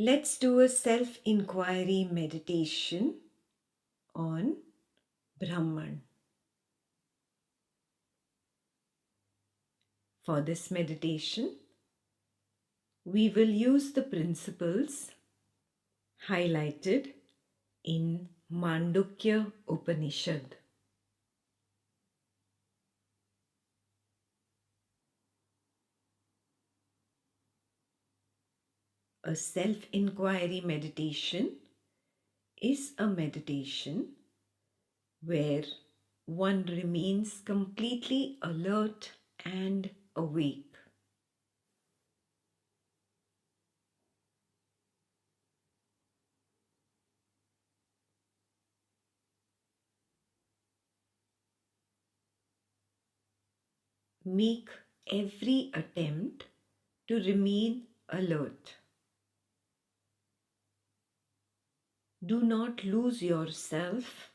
Let's do a self-inquiry meditation on Brahman. For this meditation, we will use the principles highlighted in Mandukya Upanishad. A self-inquiry meditation is a meditation where one remains completely alert and awake. Make every attempt to remain alert. Do not lose yourself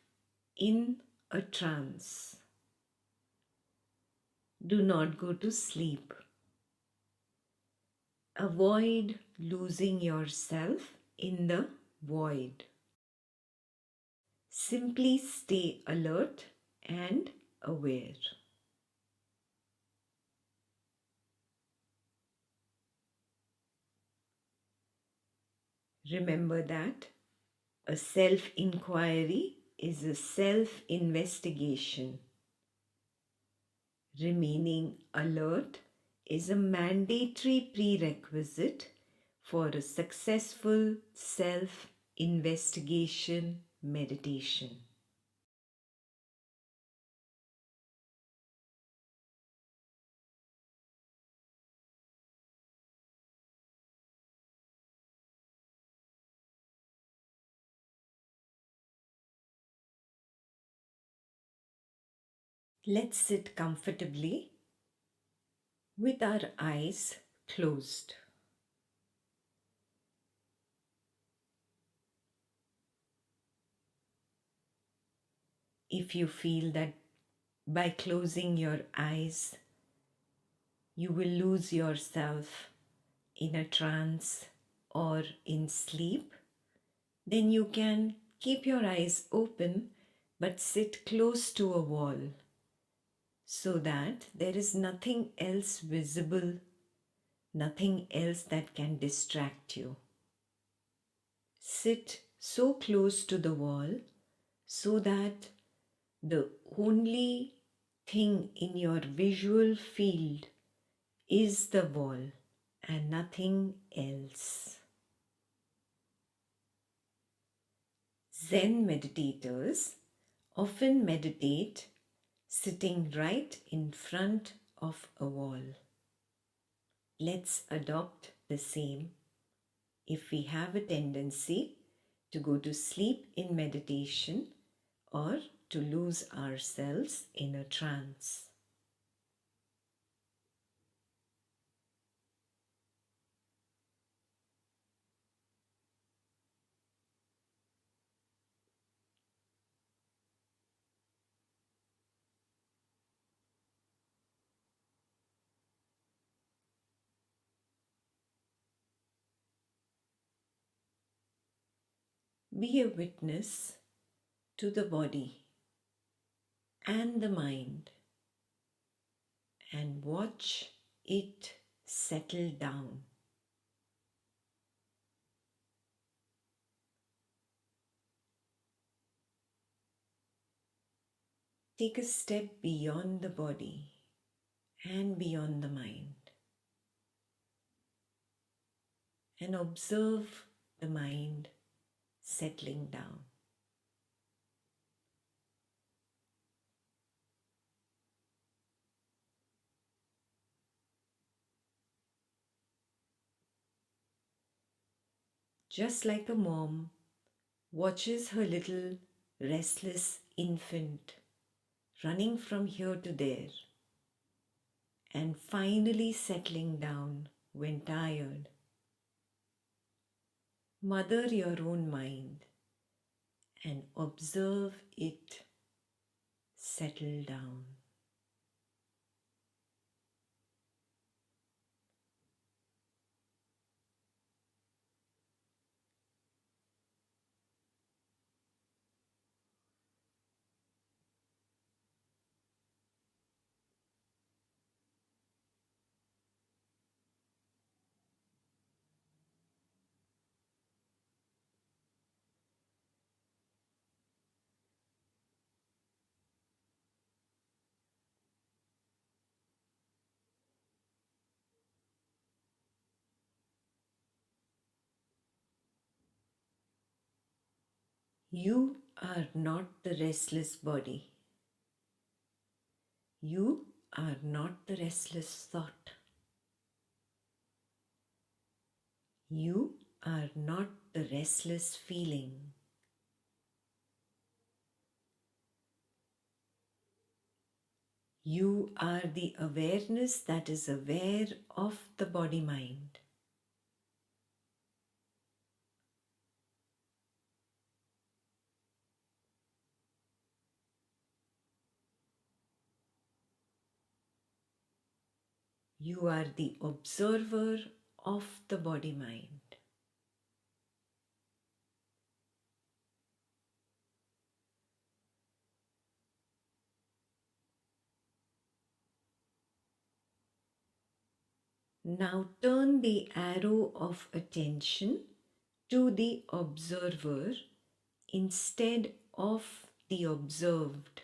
in a trance. Do not go to sleep. Avoid losing yourself in the void. Simply stay alert and aware. Remember that a self-inquiry is a self-investigation. Remaining alert is a mandatory prerequisite for a successful self-investigation meditation. Let's sit comfortably with our eyes closed. If you feel that by closing your eyes, you will lose yourself in a trance or in sleep, then you can keep your eyes open but sit close to a wall so that there is nothing else visible, nothing else that can distract you. Sit so close to the wall so that the only thing in your visual field is the wall and nothing else. Zen meditators often meditate sitting right in front of a wall. Let's adopt the same if we have a tendency to go to sleep in meditation or to lose ourselves in a trance. Be a witness to the body and the mind and watch it settle down. Take a step beyond the body and beyond the mind and observe the mind settling down. Just like a mom watches her little restless infant running from here to there and finally settling down when tired. Mother your own mind and observe it settle down. You are not the restless body. You are not the restless thought. You are not the restless feeling. You are the awareness that is aware of the body-mind. You are the observer of the body-mind. Now turn the arrow of attention to the observer instead of the observed.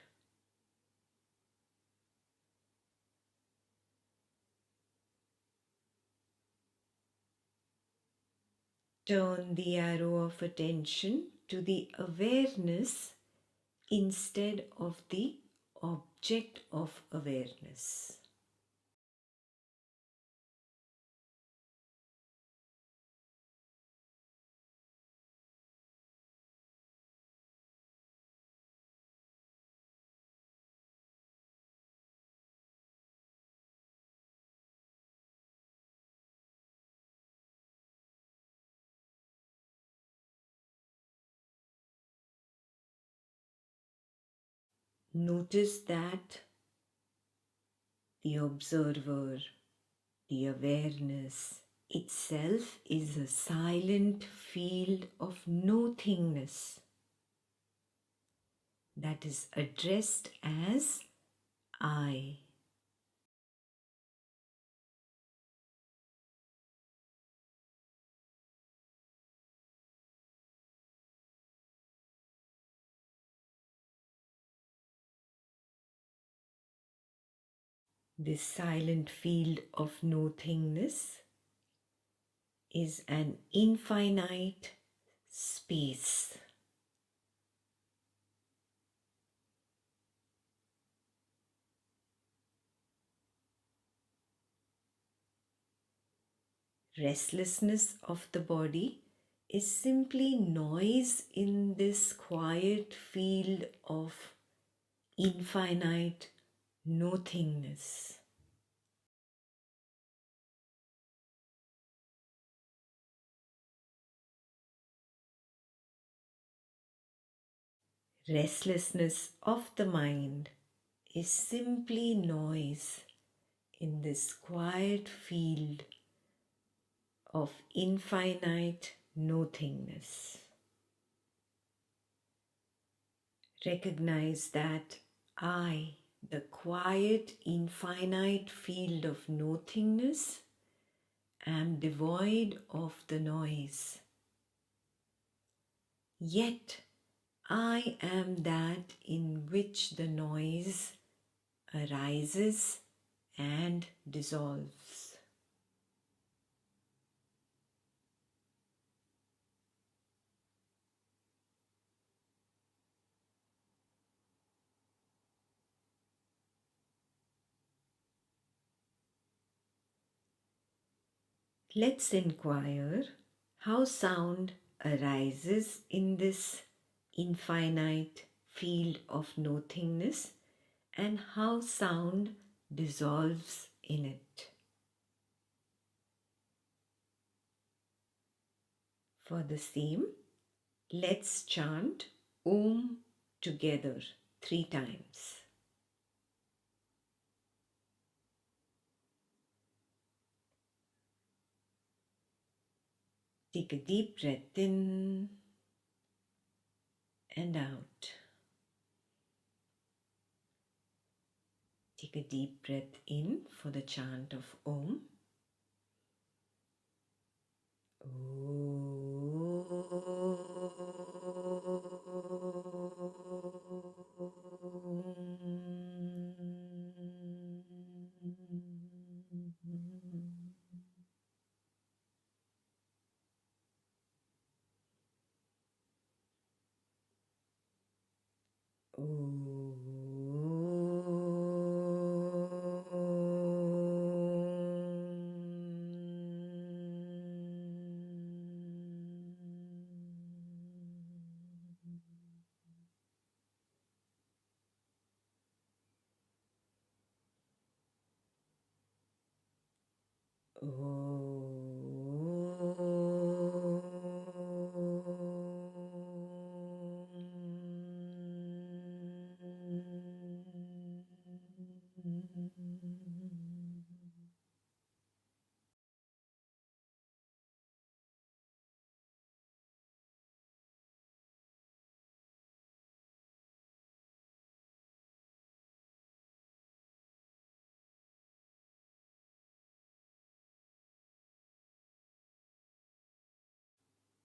Turn the arrow of attention to the awareness instead of the object of awareness. Notice that the observer, the awareness itself is a silent field of nothingness that is addressed as I. This silent field of nothingness is an infinite space. Restlessness of the body is simply noise in this quiet field of infinite nothingness. Restlessness of the mind is simply noise in this quiet field of infinite nothingness. Recognize that I, the quiet infinite field of nothingness, am devoid of the noise. Yet I am that in which the noise arises and dissolves. Let's inquire how sound arises in this infinite field of nothingness and how sound dissolves in it. For the same, let's chant Om together 3 times. Take a deep breath in and out. Take a deep breath in for the chant of Om.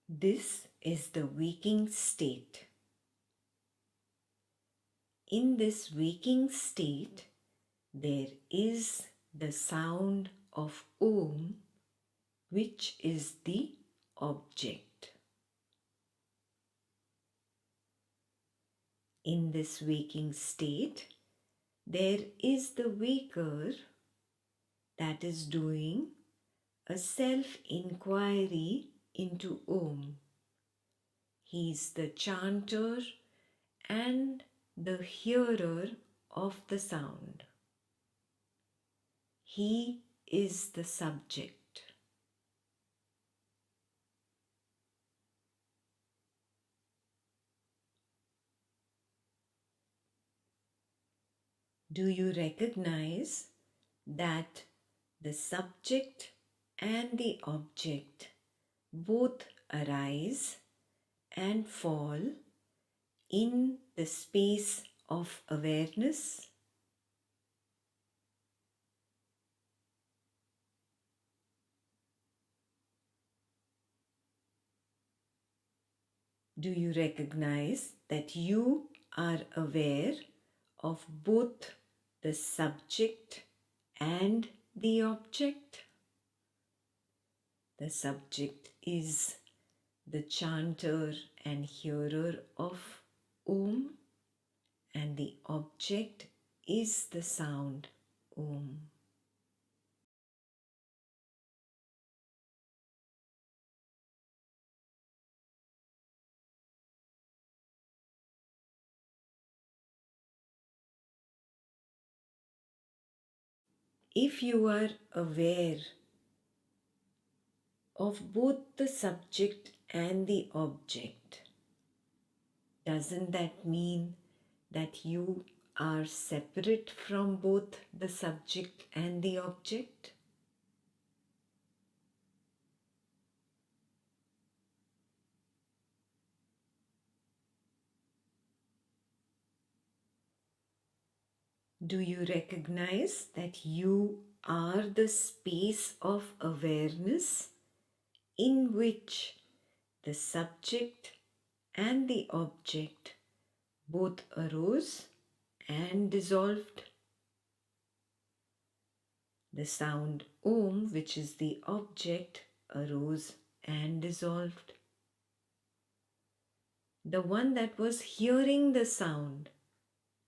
This is the waking state. In this waking state, there is the sound of Om, which is the object. In this waking state, there is the waker that is doing a self-inquiry into Om. He is the chanter and the hearer of the sound. He is the subject. Do you recognize that the subject and the object both arise and fall in the space of awareness? Do you recognize that you are aware of both the subject and the object? The subject is the chanter and hearer of Om, and the object is the sound Om. If you are aware of both the subject and the object, doesn't that mean that you are separate from both the subject and the object? Do you recognize that you are the space of awareness in which the subject and the object both arose and dissolved? The sound Om, which is the object, arose and dissolved. The one that was hearing the sound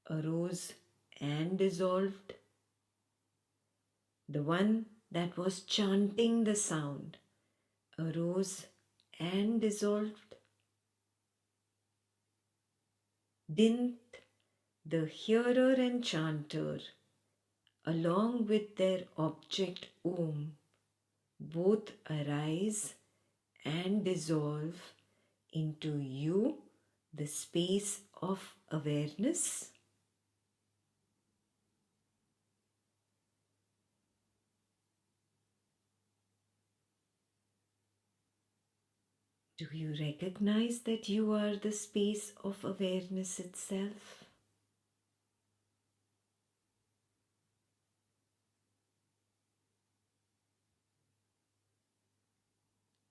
arose and dissolved. The one that was chanting the sound arose and dissolved. Didn't the hearer and chanter, along with their object Om, both arise and dissolve into you, the space of awareness? Do you recognize that you are the space of awareness itself?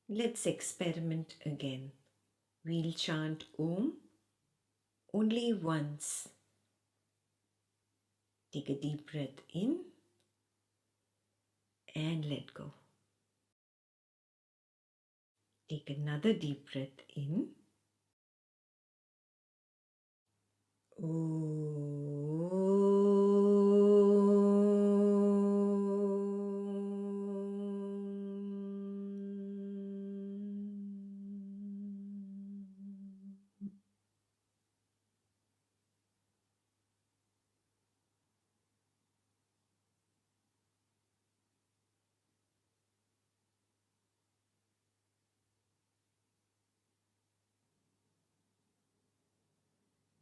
Let's experiment again. We'll chant Om only once. Take a deep breath in and let go. Take another deep breath in.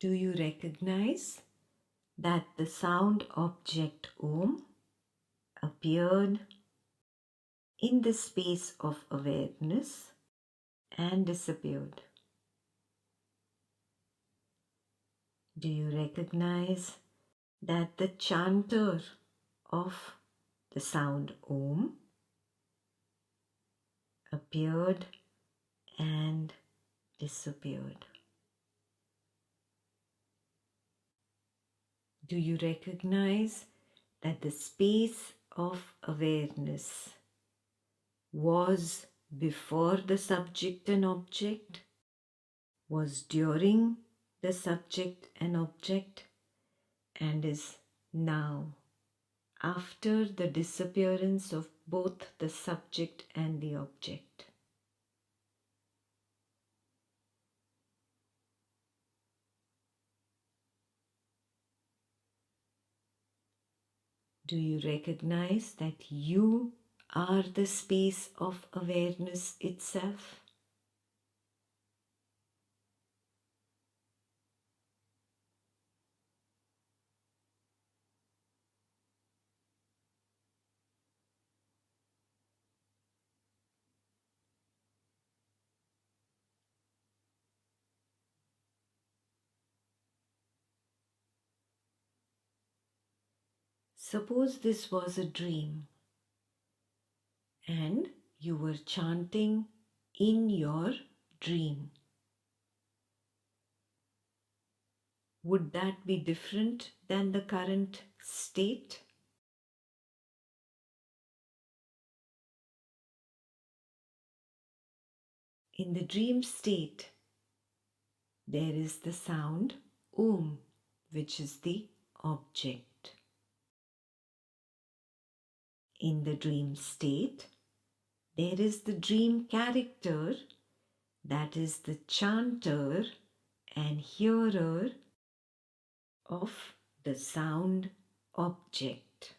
Do you recognize that the sound object Om appeared in the space of awareness and disappeared? Do you recognize that the chanter of the sound Om appeared and disappeared? Do you recognize that the space of awareness was before the subject and object, was during the subject and object, and is now after the disappearance of both the subject and the object? Do you recognize that you are the space of awareness itself? Suppose this was a dream and you were chanting in your dream. Would that be different than the current state? In the dream state, there is the sound Om, which is the object. In the dream state, there is the dream character, that is the chanter and hearer of the sound object.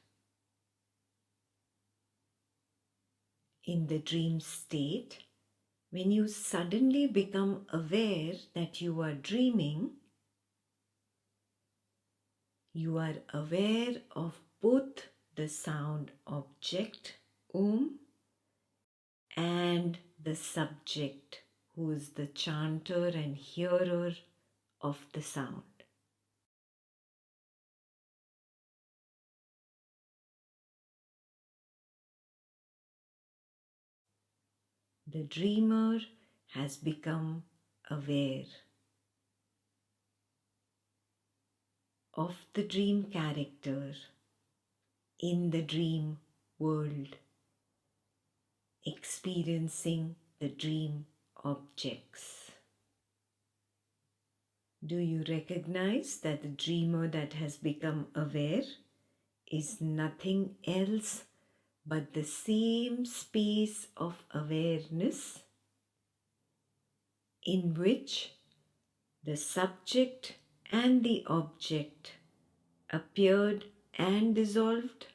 In the dream state, when you suddenly become aware that you are dreaming, you are aware of both the sound object, Om, and the subject, who is the chanter and hearer of the sound. The dreamer has become aware of the dream character in the dream world, experiencing the dream objects. Do you recognize that the dreamer that has become aware is nothing else but the same space of awareness in which the subject and the object appeared and dissolved?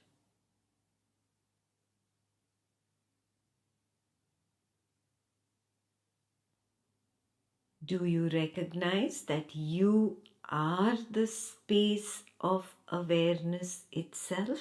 Do you recognize that you are the space of awareness itself?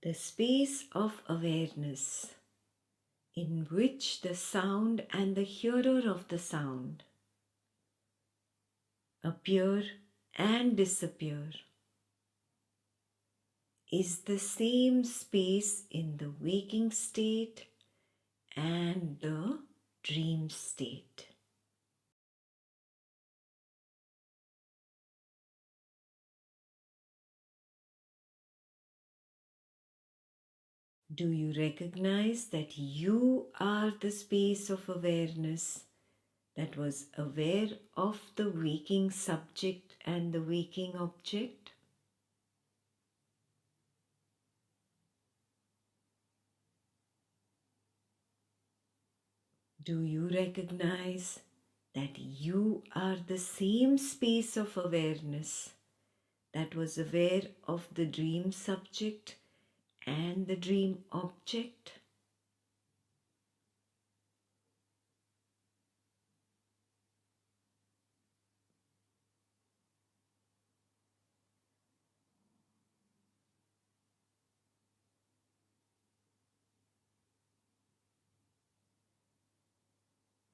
The space of awareness in which the sound and the hearer of the sound appear and disappear, is the same space in the waking state and the dream state. Do you recognize that you are the space of awareness that was aware of the waking subject and the waking object? Do you recognize that you are the same space of awareness that was aware of the dream subject and the dream object?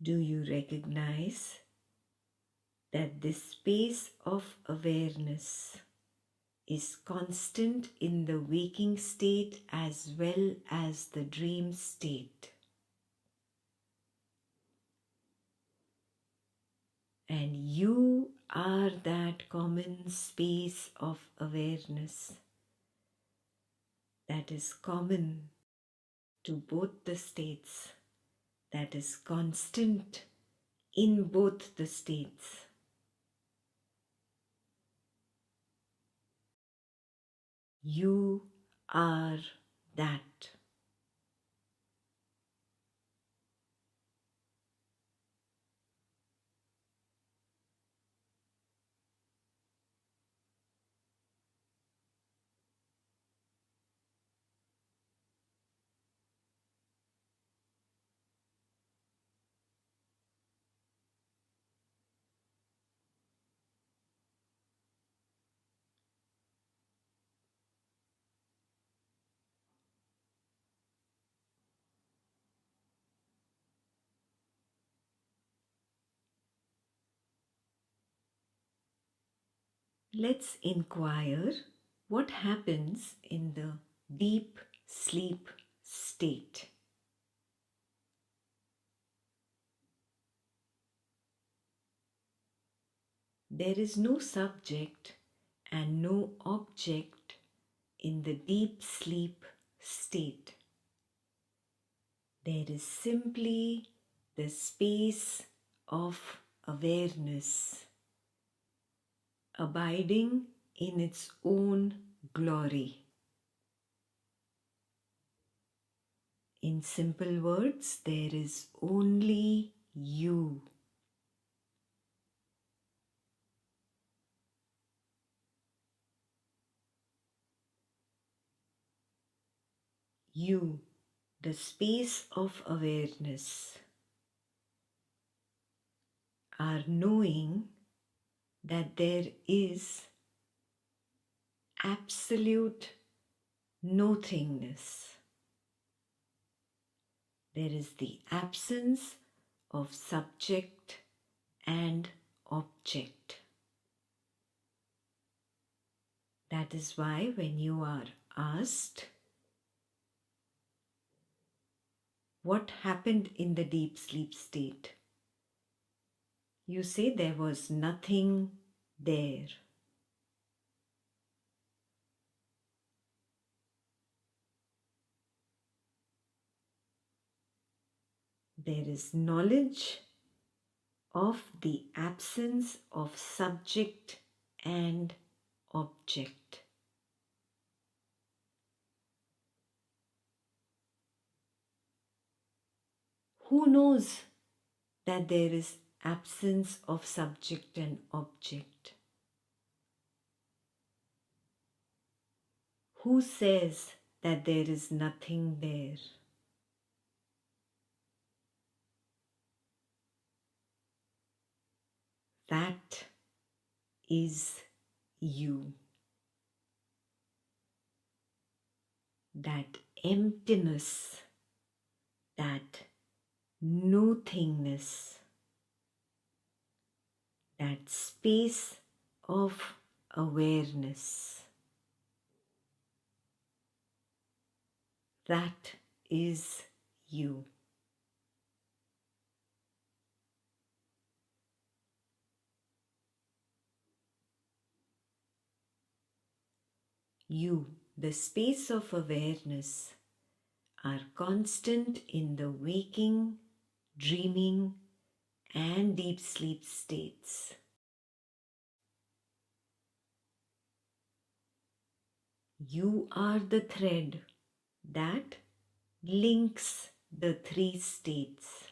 Do you recognize that this space of awareness is constant in the waking state as well as the dream state? And you are that common space of awareness that is common to both the states, that is constant in both the states. You are that. Let's inquire what happens in the deep sleep state. There is no subject and no object in the deep sleep state. There is simply the space of awareness abiding in its own glory. In simple words, there is only you. You, the space of awareness, are knowing that there is absolute nothingness. There is the absence of subject and object. That is why when you are asked what happened in the deep sleep state, you say there was nothing there. There is knowledge of the absence of subject and object. Who knows that there is absence of subject and object? Who says that there is nothing there? That is you. That emptiness, that nothingness, that space of awareness. That is you. You, the space of awareness, are constant in the waking, dreaming, and deep sleep states. You are the thread that links the three states.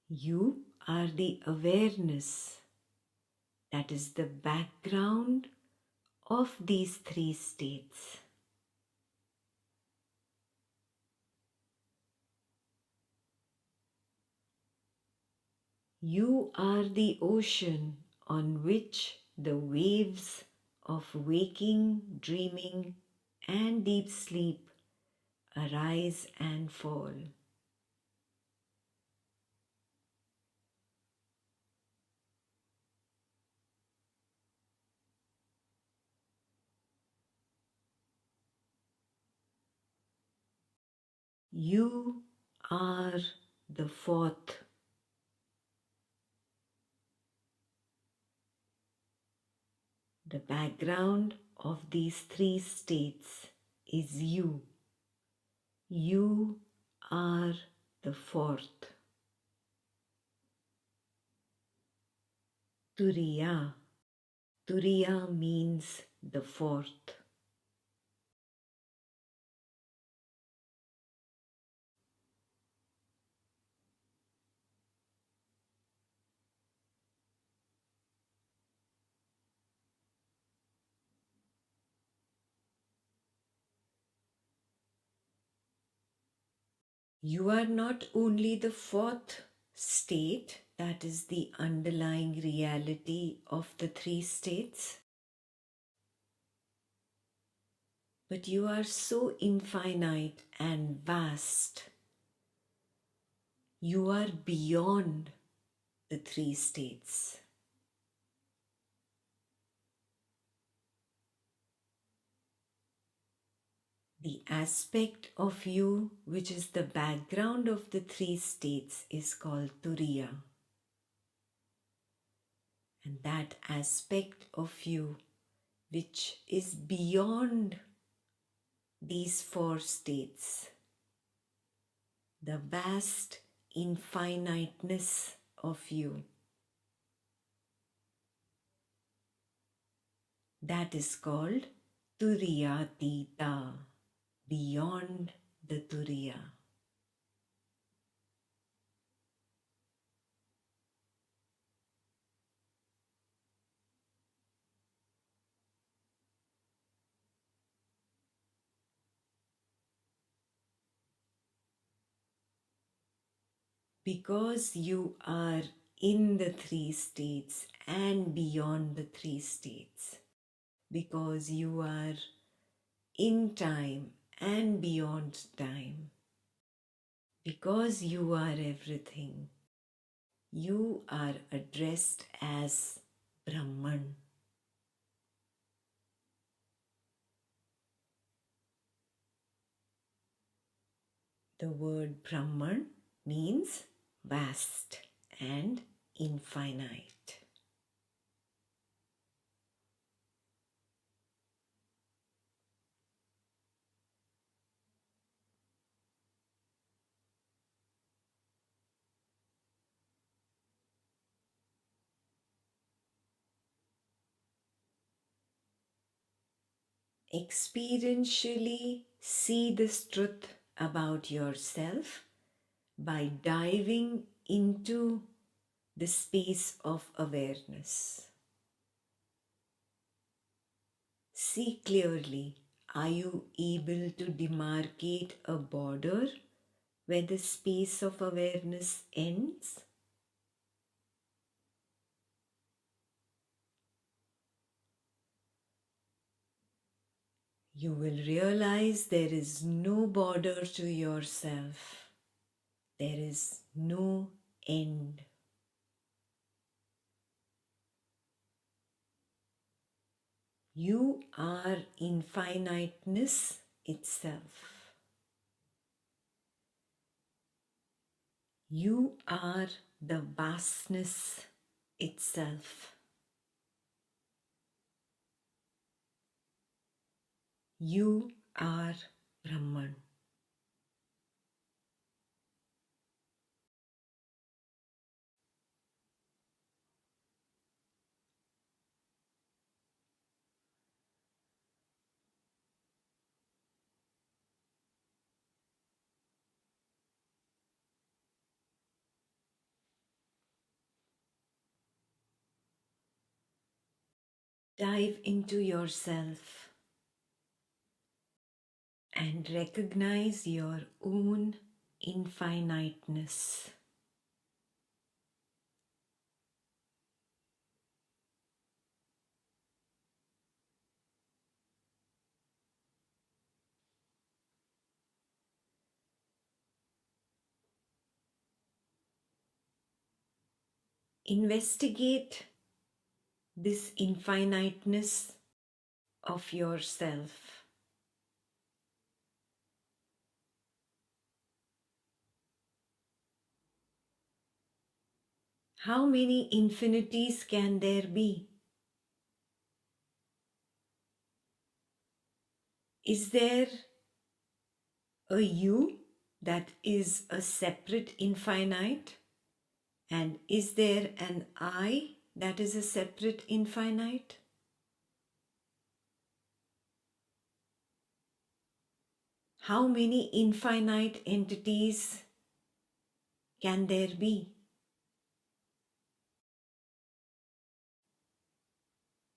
You are the awareness that is the background of these three states. You are the ocean on which the waves of waking, dreaming, and deep sleep arise and fall. You are the fourth. The background of these three states is you. You are the fourth. Turiya. Turiya means the fourth. You are not only the fourth state, that is the underlying reality of the three states, but you are so infinite and vast. You are beyond the three states. The aspect of you which is the background of the three states is called Turiya. And that aspect of you which is beyond these four states, the vast infiniteness of you, that is called Turiyatita, beyond the Turiya. Because you are in the three states and beyond the three states, because you are in time and beyond time, because you are everything, you are addressed as Brahman. The word Brahman means vast and infinite. Experientially see this truth about yourself by diving into the space of awareness. See clearly, are you able to demarcate a border where the space of awareness ends? You will realize there is no border to yourself. There is no end. You are infiniteness itself. You are the vastness itself. You are Brahman. Dive into yourself and recognize your own infiniteness. Investigate this infiniteness of yourself. How many infinities can there be? Is there a you that is a separate infinite? And is there an I that is a separate infinite? How many infinite entities can there be?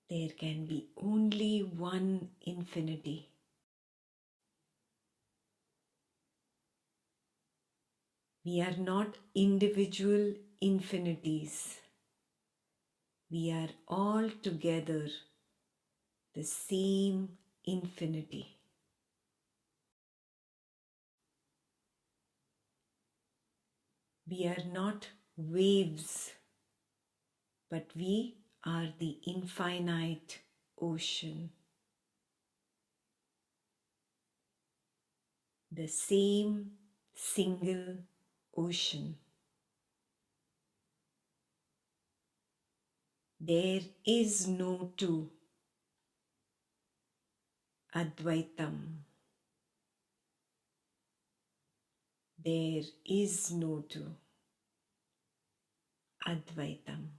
There can be only one infinity. We are not individual infinities. We are all together the same infinity. We are not waves, but we are the infinite ocean. The same single ocean. There is no two. Advaitam. There is no two. Advaitam.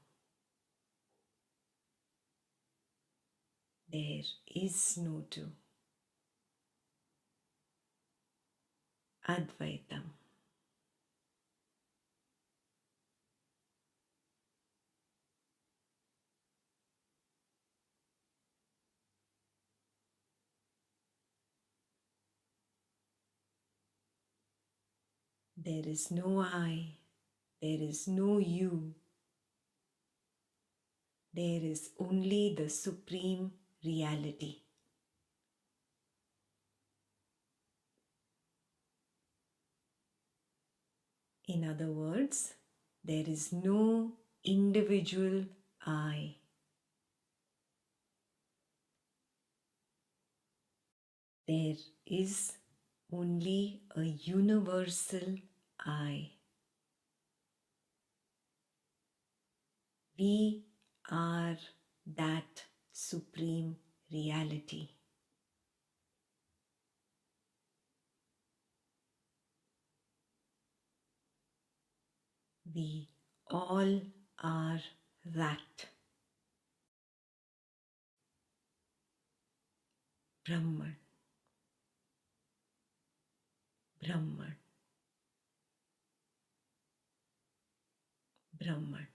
There is no two. Advaitam. There is no I. There is no you. There is only the Supreme Reality. In other words, there is no individual I. There is only a universal I. We are that Supreme Reality. We all are that. Brahman. Brahman. Brahman.